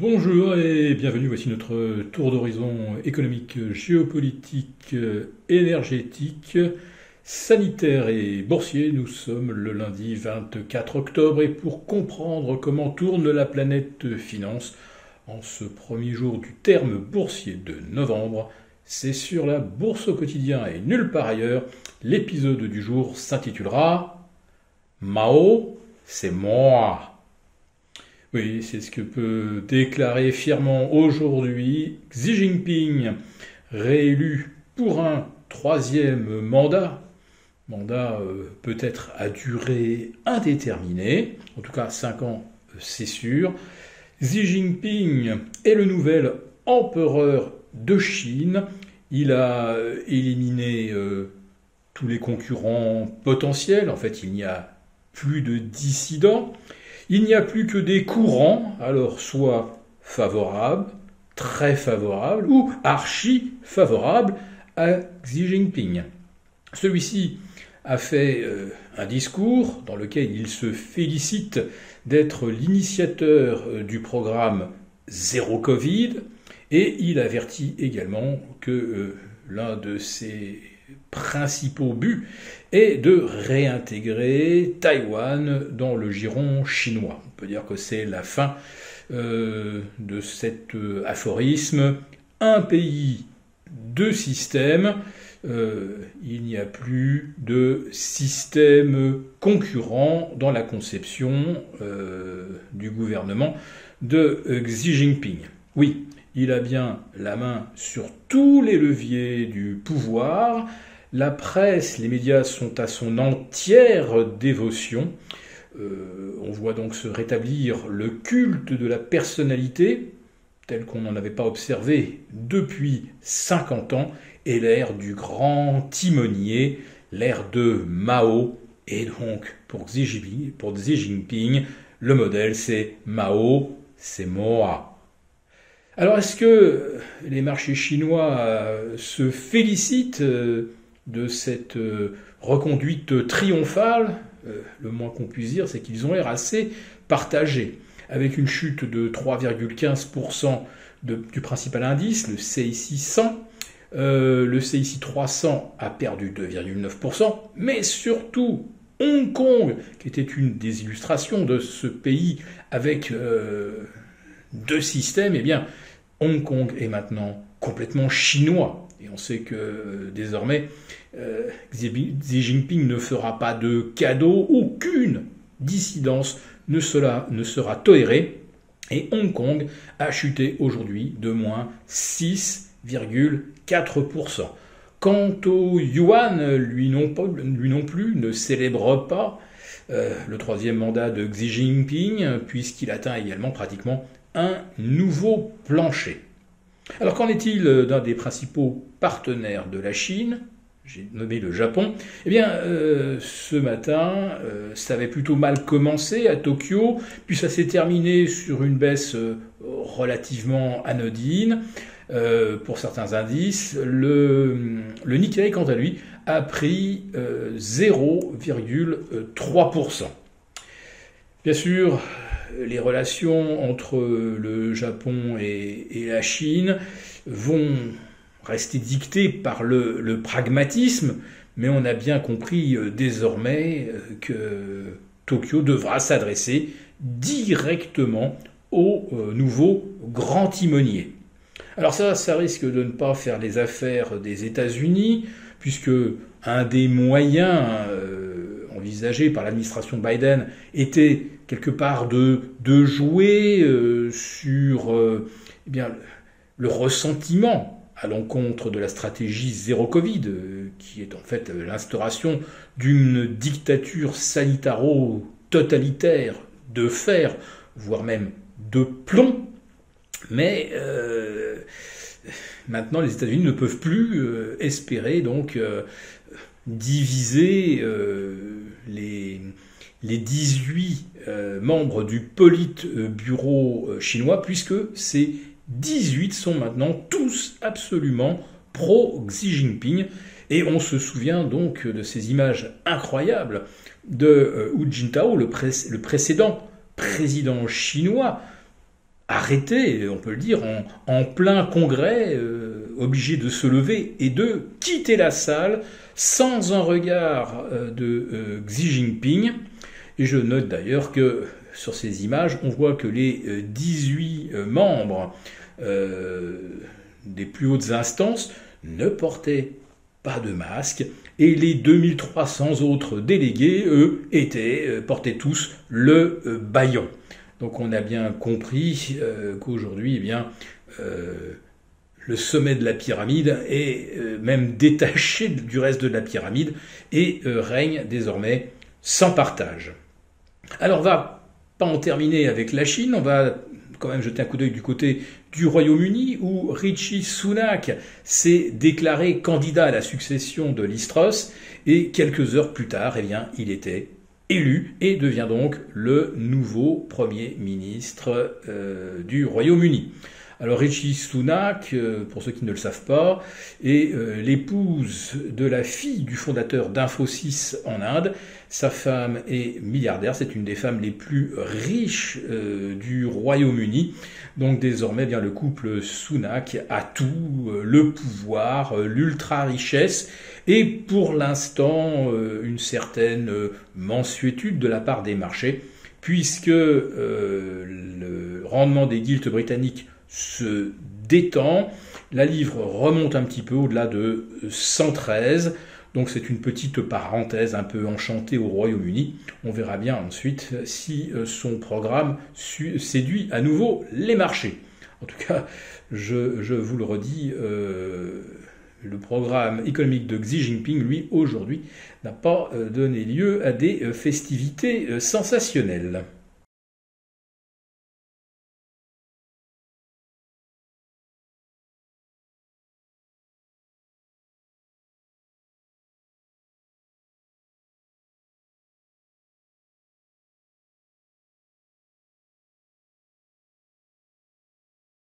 Bonjour et bienvenue, voici notre tour d'horizon économique, géopolitique, énergétique, sanitaire et boursier. Nous sommes le lundi 24 octobre et pour comprendre comment tourne la planète finance en ce premier jour du terme boursier de novembre, c'est sur la bourse au quotidien et nulle part ailleurs. L'épisode du jour s'intitulera Mao, c'est moi. Oui, c'est ce que peut déclarer fièrement aujourd'hui Xi Jinping, réélu pour un troisième mandat peut-être à durée indéterminée, en tout cas 5 ans c'est sûr. Xi Jinping est le nouvel empereur de Chine, il a éliminé tous les concurrents potentiels, en fait il n'y a plus de dissidents. Il n'y a plus que des courants, alors soit favorables, très favorables ou archi favorables à Xi Jinping. Celui-ci a fait un discours dans lequel il se félicite d'être l'initiateur du programme Zéro Covid et il avertit également que l'un de ses principaux buts est de réintégrer Taïwan dans le giron chinois. On peut dire que c'est la fin de cet aphorisme. Un pays, deux systèmes. Il n'y a plus de système concurrent dans la conception du gouvernement de Xi Jinping. Oui, il a bien la main sur tous les leviers du pouvoir. La presse, les médias sont à son entière dévotion. On voit donc se rétablir le culte de la personnalité, tel qu'on n'en avait pas observé depuis 50 ans, et l'ère du grand timonier, l'ère de Mao. Et donc, pour Xi Jinping, le modèle c'est Mao, c'est moi. Alors, est-ce que les marchés chinois se félicitent de cette reconduite triomphale? Le moins qu'on puisse dire, c'est qu'ils ont l'air assez partagés, avec une chute de 3,15% du principal indice, le CIC 100. Le CIC 300 a perdu 2,9%, mais surtout Hong Kong, qui était une des illustrations de ce pays avec deux systèmes, eh bien, Hong Kong est maintenant complètement chinois. Et on sait que désormais, Xi Jinping ne fera pas de cadeau, aucune dissidence ne sera tolérée. Et Hong Kong a chuté aujourd'hui de moins 6,4%. Quant au yuan, lui non plus ne célèbre pas le troisième mandat de Xi Jinping, puisqu'il atteint également pratiquement un nouveau plancher. Alors qu'en est-il d'un des principaux partenaires de la Chine, j'ai nommé le Japon? Eh bien, ce matin, ça avait plutôt mal commencé à Tokyo, puis ça s'est terminé sur une baisse relativement anodine pour certains indices. Le Nikkei, quant à lui, a pris 0,3%. Bien sûr, les relations entre le Japon et la Chine vont rester dictées par le pragmatisme, mais on a bien compris désormais que Tokyo devra s'adresser directement au nouveau grand timonier. Alors ça risque de ne pas faire les affaires des États-Unis, puisque un des moyens envisagés par l'administration Biden était quelque part de jouer sur eh bien, le ressentiment à l'encontre de la stratégie zéro Covid, qui est en fait l'instauration d'une dictature sanitaro-totalitaire de fer, voire même de plomb. Mais maintenant, les États-Unis ne peuvent plus espérer donc diviser les 18 membres du Politburo chinois, puisque ces 18 sont maintenant tous absolument pro-Xi Jinping. Et on se souvient donc de ces images incroyables de Hu Jintao, le précédent président chinois, arrêté, on peut le dire, en plein congrès, obligé de se lever et de quitter la salle sans un regard de Xi Jinping. Et je note d'ailleurs que sur ces images, on voit que les 18 membres des plus hautes instances ne portaient pas de masque, et les 2300 autres délégués, eux, portaient tous le bâillon. Donc on a bien compris qu'aujourd'hui, eh bien, le sommet de la pyramide est même détaché du reste de la pyramide et règne désormais sans partage. Alors on va pas en terminer avec la Chine, on va quand même jeter un coup d'œil du côté du Royaume-Uni où Rishi Sunak s'est déclaré candidat à la succession de Liz Truss et quelques heures plus tard, eh bien, il était élu et devient donc le nouveau Premier ministre du Royaume-Uni. Alors Rishi Sunak, pour ceux qui ne le savent pas, est l'épouse de la fille du fondateur d'Infosys en Inde. Sa femme est milliardaire, c'est une des femmes les plus riches du Royaume-Uni. Donc désormais, bien, le couple Sunak a tout, le pouvoir, l'ultra-richesse et pour l'instant une certaine mansuétude de la part des marchés, puisque le rendement des gilts britanniques se détend, la livre remonte un petit peu au-delà de 113, donc c'est une petite parenthèse un peu enchantée au Royaume-Uni. On verra bien ensuite si son programme séduit à nouveau les marchés. En tout cas, je vous le redis, le programme économique de Xi Jinping, lui, aujourd'hui, n'a pas donné lieu à des festivités sensationnelles.